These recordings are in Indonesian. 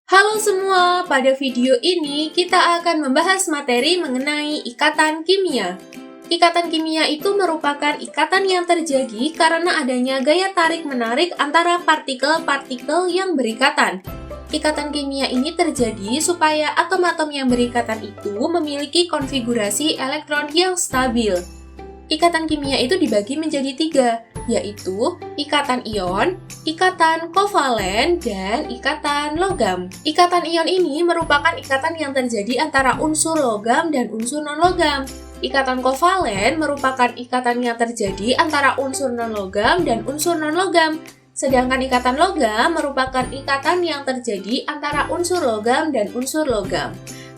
Halo semua, pada video ini kita akan membahas materi mengenai ikatan kimia. Ikatan kimia itu merupakan ikatan yang terjadi karena adanya gaya tarik-menarik antara partikel-partikel yang berikatan. Ikatan kimia ini terjadi supaya atom-atom yang berikatan itu memiliki konfigurasi elektron yang stabil. Ikatan kimia itu dibagi menjadi tiga, yaitu ikatan ion, ikatan kovalen, dan ikatan logam. Ikatan ion ini merupakan ikatan yang terjadi antara unsur logam dan unsur non-logam. Ikatan kovalen merupakan ikatan yang terjadi antara unsur non-logam dan unsur non-logam. Sedangkan ikatan logam merupakan ikatan yang terjadi antara unsur logam dan unsur logam.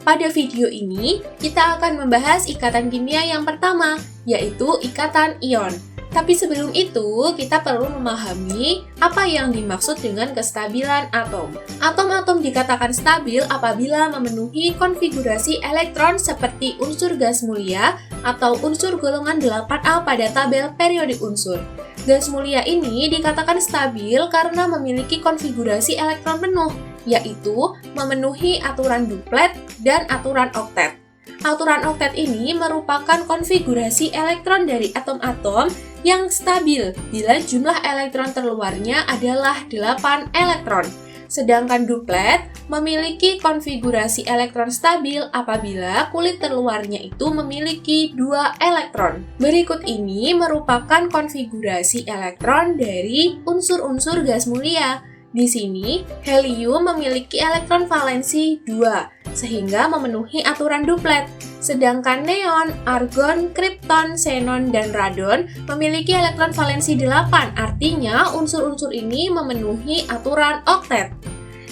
Pada video ini, kita akan membahas ikatan kimia yang pertama, yaitu ikatan ion. Tapi sebelum itu, kita perlu memahami apa yang dimaksud dengan kestabilan atom. Atom-atom dikatakan stabil apabila memenuhi konfigurasi elektron seperti unsur gas mulia atau unsur golongan 8A pada tabel periodik unsur. Gas mulia ini dikatakan stabil karena memiliki konfigurasi elektron penuh, yaitu memenuhi aturan duplet dan aturan oktet. Aturan oktet ini merupakan konfigurasi elektron dari atom-atom yang stabil bila jumlah elektron terluarnya adalah 8 elektron. Sedangkan duplet memiliki konfigurasi elektron stabil apabila kulit terluarnya itu memiliki 2 elektron. Berikut ini merupakan konfigurasi elektron dari unsur-unsur gas mulia. Di sini, helium memiliki elektron valensi 2, sehingga memenuhi aturan duplet. Sedangkan neon, argon, kripton, xenon, dan radon memiliki elektron valensi 8, artinya unsur-unsur ini memenuhi aturan oktet.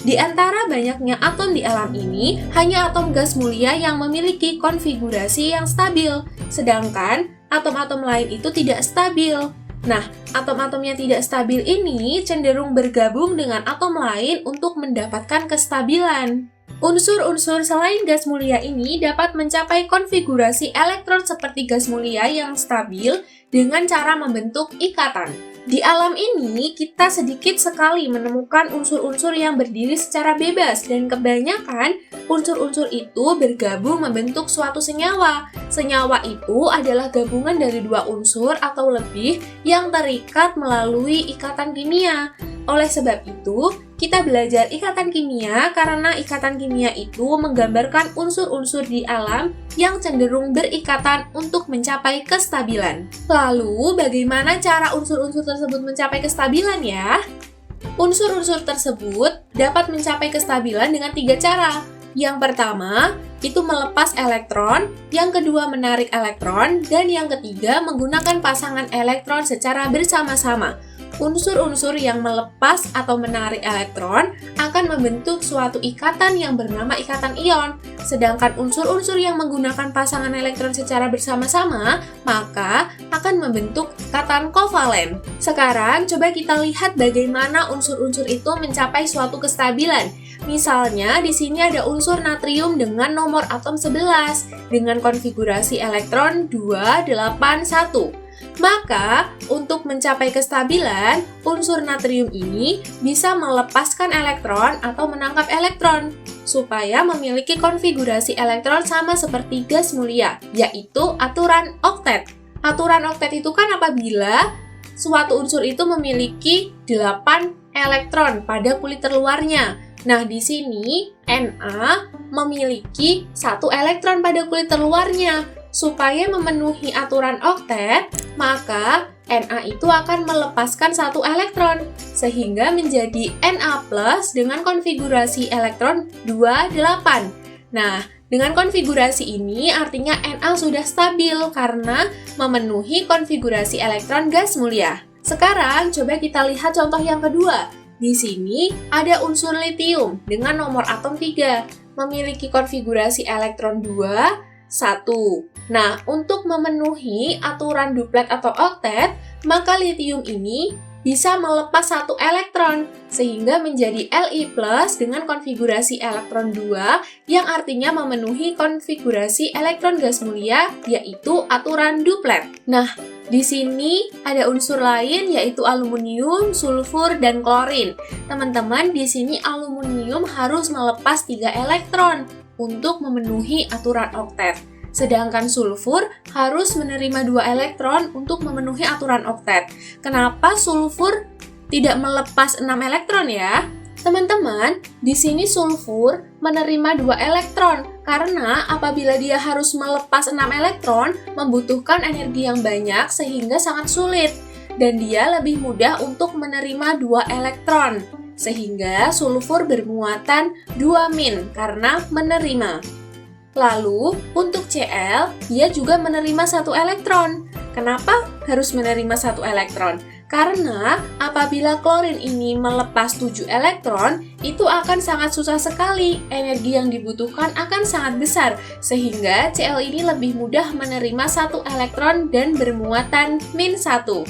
Di antara banyaknya atom di alam ini, hanya atom gas mulia yang memiliki konfigurasi yang stabil, sedangkan atom-atom lain itu tidak stabil. Nah, atom-atom yang tidak stabil ini cenderung bergabung dengan atom lain untuk mendapatkan kestabilan. Unsur-unsur selain gas mulia ini dapat mencapai konfigurasi elektron seperti gas mulia yang stabil dengan cara membentuk ikatan. Di alam ini, kita sedikit sekali menemukan unsur-unsur yang berdiri secara bebas dan kebanyakan unsur-unsur itu bergabung membentuk suatu senyawa. Senyawa itu adalah gabungan dari 2 unsur atau lebih yang terikat melalui ikatan kimia. Oleh sebab itu, kita belajar ikatan kimia karena ikatan kimia itu menggambarkan unsur-unsur di alam yang cenderung berikatan untuk mencapai kestabilan. Lalu, bagaimana cara unsur-unsur tersebut mencapai kestabilan ya? Unsur-unsur tersebut dapat mencapai kestabilan dengan 3 cara. Yang pertama, itu melepas elektron, yang kedua menarik elektron, dan yang ketiga menggunakan pasangan elektron secara bersama-sama. Unsur-unsur yang melepas atau menarik elektron akan membentuk suatu ikatan yang bernama ikatan ion. Sedangkan unsur-unsur yang menggunakan pasangan elektron secara bersama-sama, maka akan membentuk ikatan kovalen. Sekarang, coba kita lihat bagaimana unsur-unsur itu mencapai suatu kestabilan. Misalnya, di sini ada unsur natrium dengan nomor atom 11 dengan konfigurasi elektron 281. Maka, untuk mencapai kestabilan, unsur natrium ini bisa melepaskan elektron atau menangkap elektron, supaya memiliki konfigurasi elektron sama seperti gas mulia, yaitu aturan oktet. Aturan oktet itu kan apabila suatu unsur itu memiliki 8 elektron pada kulit terluarnya. Nah, di sini Na memiliki 1 elektron pada kulit terluarnya. Supaya memenuhi aturan oktet, maka Na itu akan melepaskan 1 elektron, sehingga menjadi Na+ dengan konfigurasi elektron 28. Nah, dengan konfigurasi ini artinya Na sudah stabil karena memenuhi konfigurasi elektron gas mulia. Sekarang, coba kita lihat contoh yang kedua. Di sini ada unsur litium dengan nomor atom 3, memiliki konfigurasi elektron 2, 1. Nah, untuk memenuhi aturan duplet atau oktet, maka litium ini bisa melepas 1 elektron, sehingga menjadi Li+ dengan konfigurasi elektron 2, yang artinya memenuhi konfigurasi elektron gas mulia, yaitu aturan duplet. Nah, Di sini ada unsur lain yaitu aluminium, sulfur, dan klorin. Teman-teman, di sini aluminium harus melepas 3 elektron untuk memenuhi aturan oktet. Sedangkan sulfur harus menerima 2 elektron untuk memenuhi aturan oktet. Kenapa sulfur tidak melepas 6 elektron ya? Teman-teman, di sini sulfur menerima 2 elektron karena apabila dia harus melepas 6 elektron membutuhkan energi yang banyak sehingga sangat sulit dan dia lebih mudah untuk menerima 2 elektron sehingga sulfur bermuatan 2- karena menerima. Lalu, untuk Cl, dia juga menerima 1 elektron. Kenapa harus menerima 1 elektron? Karena apabila klorin ini melepas 7 elektron, itu akan sangat susah sekali. Energi yang dibutuhkan akan sangat besar, sehingga Cl ini lebih mudah menerima 1 elektron dan bermuatan -1.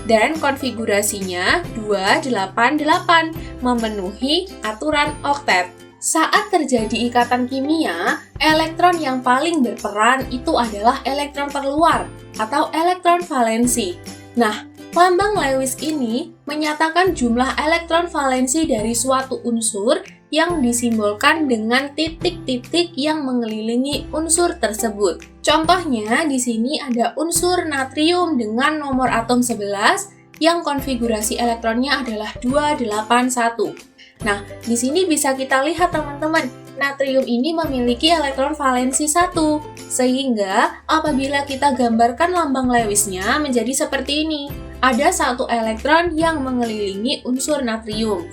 Dan konfigurasinya 288, memenuhi aturan oktet. Saat terjadi ikatan kimia, elektron yang paling berperan itu adalah elektron terluar atau elektron valensi. Nah, lambang Lewis ini menyatakan jumlah elektron valensi dari suatu unsur yang disimbolkan dengan titik-titik yang mengelilingi unsur tersebut. Contohnya, di sini ada unsur natrium dengan nomor atom 11 yang konfigurasi elektronnya adalah 281. Nah, di sini bisa kita lihat teman-teman, natrium ini memiliki elektron valensi 1, sehingga apabila kita gambarkan lambang Lewisnya menjadi seperti ini. Ada 1 elektron yang mengelilingi unsur natrium.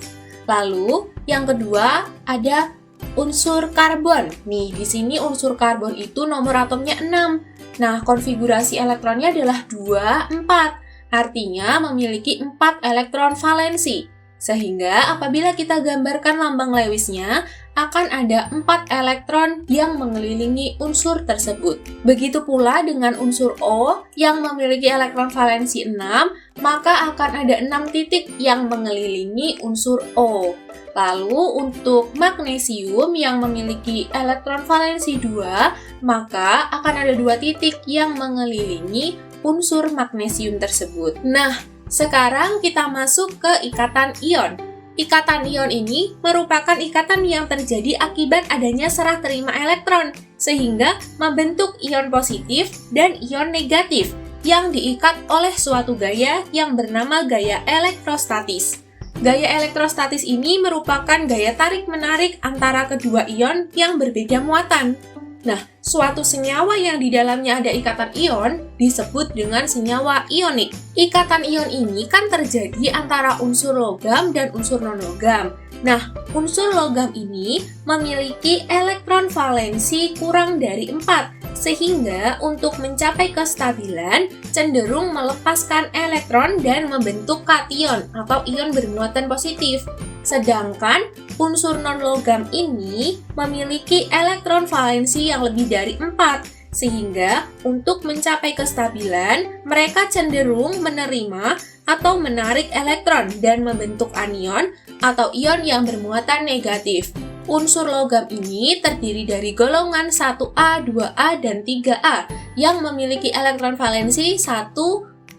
Lalu, yang kedua ada unsur karbon. Nih, di sini unsur karbon itu nomor atomnya 6. Nah, konfigurasi elektronnya adalah 2, 4. Artinya memiliki 4 elektron valensi. Sehingga apabila kita gambarkan lambang Lewisnya, akan ada 4 elektron yang mengelilingi unsur tersebut. Begitu pula dengan unsur O yang memiliki elektron valensi 6, maka akan ada 6 titik yang mengelilingi unsur O. Lalu untuk magnesium yang memiliki elektron valensi 2, maka akan ada 2 titik yang mengelilingi unsur magnesium tersebut. Nah, sekarang kita masuk ke ikatan ion. Ikatan ion ini merupakan ikatan yang terjadi akibat adanya serah terima elektron, sehingga membentuk ion positif dan ion negatif yang diikat oleh suatu gaya yang bernama gaya elektrostatis. Gaya elektrostatis ini merupakan gaya tarik-menarik antara kedua ion yang berbeda muatan. Nah, suatu senyawa yang di dalamnya ada ikatan ion disebut dengan senyawa ionik. Ikatan ion ini kan terjadi antara unsur logam dan unsur non-logam. Nah, unsur logam ini memiliki elektron valensi kurang dari 4, sehingga untuk mencapai kestabilan cenderung melepaskan elektron dan membentuk kation atau ion bermuatan positif. Sedangkan unsur non-logam ini memiliki elektron valensi yang lebih dari 4, sehingga untuk mencapai kestabilan mereka cenderung menerima atau menarik elektron dan membentuk anion atau ion yang bermuatan negatif. Unsur logam ini terdiri dari golongan 1A, 2A, dan 3A yang memiliki elektron valensi 1,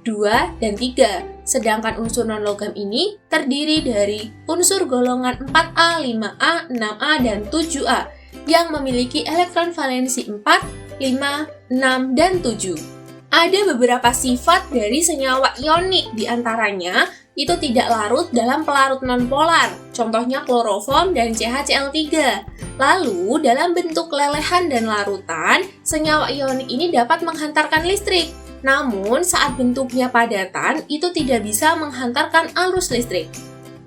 2, dan 3. Sedangkan unsur non-logam ini terdiri dari unsur golongan 4A, 5A, 6A, dan 7A yang memiliki elektron valensi 4, 5, 6, dan 7. Ada beberapa sifat dari senyawa ionik, diantaranya itu tidak larut dalam pelarut nonpolar, contohnya kloroform dan CHCl3. Lalu, dalam bentuk lelehan dan larutan, senyawa ionik ini dapat menghantarkan listrik. Namun, saat bentuknya padatan, itu tidak bisa menghantarkan arus listrik.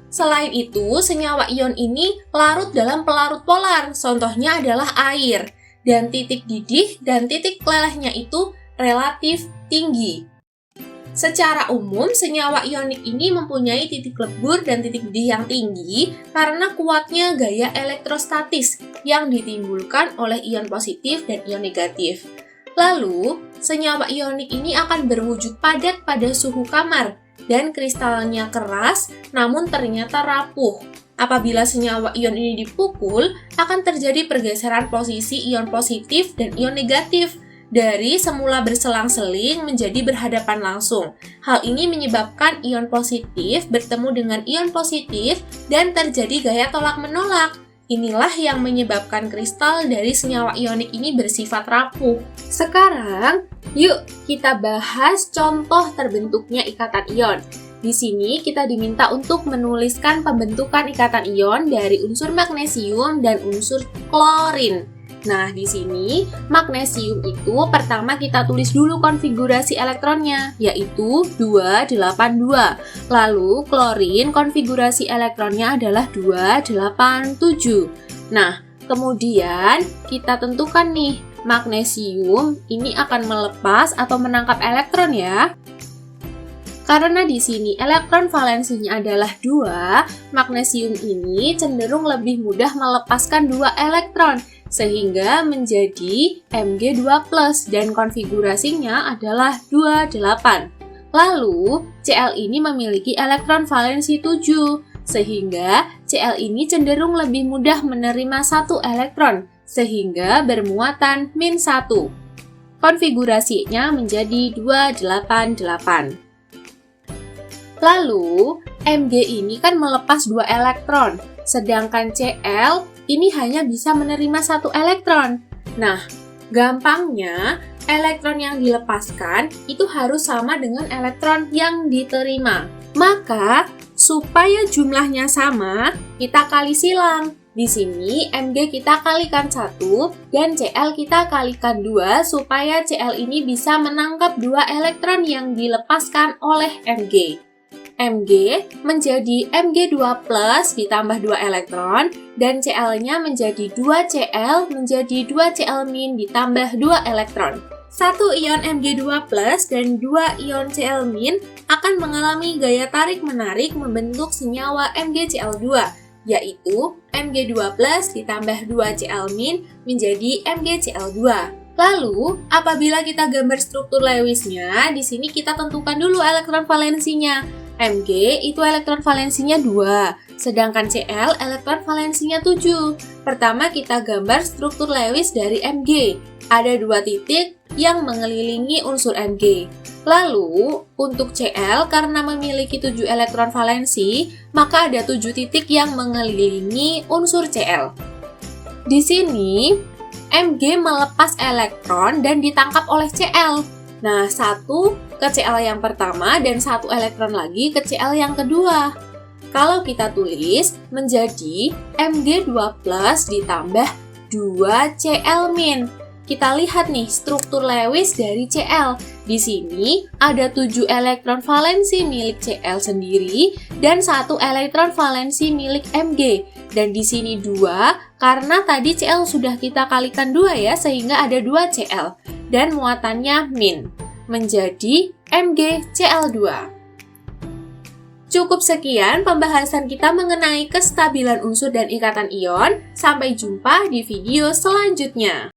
Selain itu, senyawa ion ini larut dalam pelarut polar, contohnya adalah air. Dan titik didih dan titik lelehnya itu relatif tinggi. Secara umum, senyawa ionik ini mempunyai titik lebur dan titik didih yang tinggi karena kuatnya gaya elektrostatis yang ditimbulkan oleh ion positif dan ion negatif. Lalu, senyawa ionik ini akan berwujud padat pada suhu kamar dan kristalnya keras namun ternyata rapuh. Apabila senyawa ion ini dipukul, akan terjadi pergeseran posisi ion positif dan ion negatif dari semula berselang-seling menjadi berhadapan langsung. Hal ini menyebabkan ion positif bertemu dengan ion positif dan terjadi gaya tolak-menolak. Inilah yang menyebabkan kristal dari senyawa ionik ini bersifat rapuh. Sekarang, yuk kita bahas contoh terbentuknya ikatan ion. Di sini kita diminta untuk menuliskan pembentukan ikatan ion dari unsur magnesium dan unsur klorin. Nah, di sini magnesium itu pertama kita tulis dulu konfigurasi elektronnya, yaitu 282. Lalu klorin konfigurasi elektronnya adalah 287. Nah, kemudian kita tentukan nih, magnesium ini akan melepas atau menangkap elektron ya. Karena di sini elektron valensinya adalah 2, magnesium ini cenderung lebih mudah melepaskan 2 elektron, sehingga menjadi Mg2+, dan konfigurasinya adalah 28. Lalu, Cl ini memiliki elektron valensi 7, sehingga Cl ini cenderung lebih mudah menerima 1 elektron, sehingga bermuatan -1. Konfigurasinya menjadi 288. Lalu, Mg ini kan melepas 2 elektron, sedangkan Cl ini hanya bisa menerima 1 elektron. Nah, gampangnya, elektron yang dilepaskan itu harus sama dengan elektron yang diterima. Maka, supaya jumlahnya sama, kita kali silang. Di sini, Mg kita kalikan 1, dan Cl kita kalikan 2, supaya Cl ini bisa menangkap 2 elektron yang dilepaskan oleh Mg. Mg menjadi Mg2+ ditambah 2 elektron, dan Cl-nya menjadi 2Cl menjadi 2Cl- ditambah 2 elektron. 1 ion Mg2+ dan 2 ion Cl- akan mengalami gaya tarik-menarik membentuk senyawa MgCl2, yaitu Mg2+ ditambah 2Cl- menjadi MgCl2. Lalu, apabila kita gambar struktur Lewisnya, di sini kita tentukan dulu elektron valensinya. Mg itu elektron valensinya 2, sedangkan Cl elektron valensinya 7. Pertama kita gambar struktur Lewis dari Mg. Ada 2 titik yang mengelilingi unsur Mg. Lalu, untuk Cl karena memiliki 7 elektron valensi, maka ada 7 titik yang mengelilingi unsur Cl. Di sini, Mg melepas elektron dan ditangkap oleh Cl. Nah, 1 ke Cl yang pertama dan 1 elektron lagi ke Cl yang kedua. Kalau kita tulis menjadi Mg2+ ditambah 2Cl-. Kita lihat nih struktur Lewis dari Cl. Di sini ada 7 elektron valensi milik Cl sendiri dan 1 elektron valensi milik Mg. Dan di sini 2 karena tadi Cl sudah kita kalikan 2 ya, sehingga ada 2 Cl. Dan muatannya min, menjadi MgCl2. Cukup sekian pembahasan kita mengenai kestabilan unsur dan ikatan ion. Sampai jumpa di video selanjutnya.